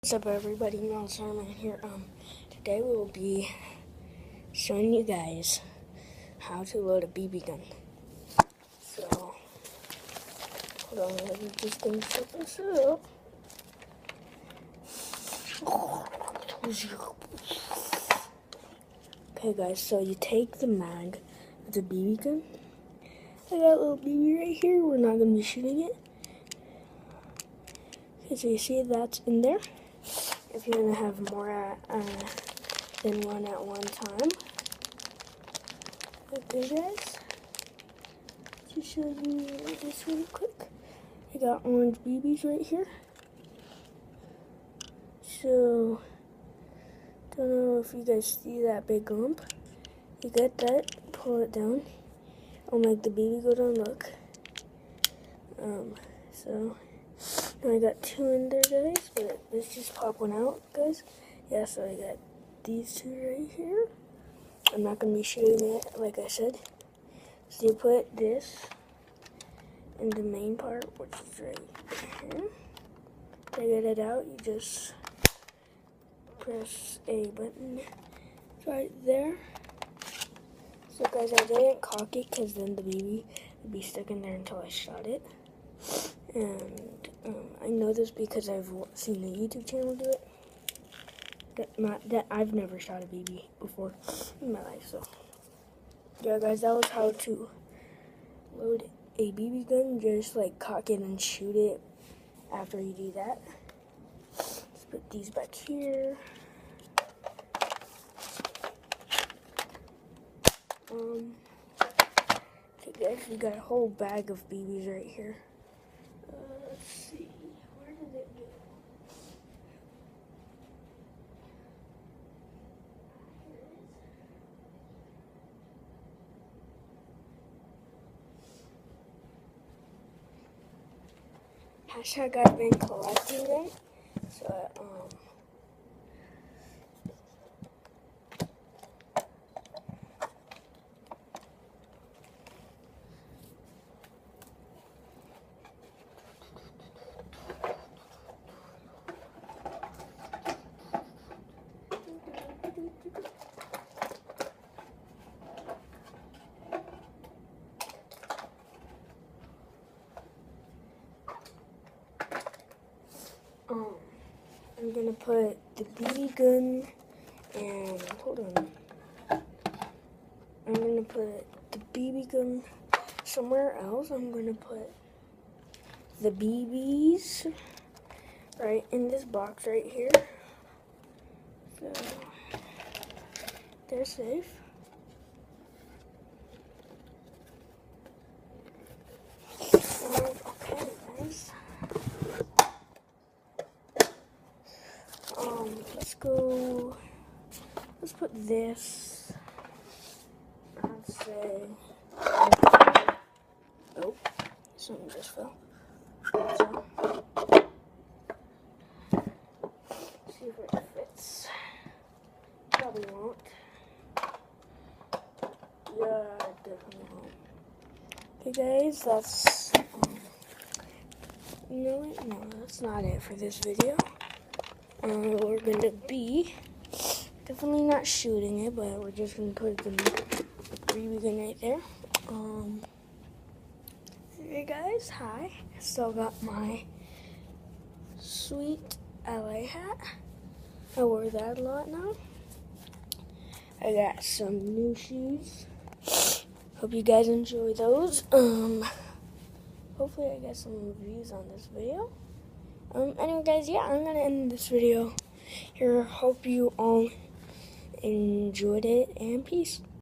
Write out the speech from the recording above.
What's up, everybody? Miles Harmon here. Today we will be showing you guys how to load a BB gun. So, hold on, let me just gonna set this up. Okay, guys. So you take the mag of the BB gun. I got a little BB right here. We're not gonna be shooting it. Okay, so you see that's in there. If you're gonna have more than one at one time. Okay, guys. To show you this really quick, I got orange BBs right here. So, don't know if you guys see that big lump. You get that, pull it down. I'll make the BB go down. Look. So I got two in there, guys. But let's just pop one out, guys. Yeah. So I got these two right here. I'm not gonna be shooting it, like I said. So you put this in the main part, which is right here. To get it out, you just press a button right there. So guys, I didn't cock it because then the BB would be stuck in there until I shot it. And I know this because I've seen the YouTube channel do it. That I've never shot a BB before in my life. So yeah, guys, that was how to load a BB gun. Just like cock it and shoot it after you do that. Let's put these back here. Okay, guys, we got a whole bag of BBs right here. Let's see, where did it go? Hashtag I've been collecting them. So, I'm gonna put the BB gun and hold on. I'm gonna put the BB gun somewhere else. I'm gonna put the BBs right in this box right here. So they're safe. Okay, guys. Let's put this, I'd say, oh, something just fell. So, see if it fits. Probably won't. Yeah, it definitely won't. Okay, guys, that's, you know what? No, that's not it for this video. We're gonna be definitely not shooting it, but we're just gonna put the BB gun right there. Hey guys, hi. Still got my sweet LA hat. I wear that a lot now. I got some new shoes. Hope you guys enjoy those. Hopefully I get some views on this video. Anyway, guys, yeah, I'm gonna end this video here. Hope you all enjoyed it, and peace.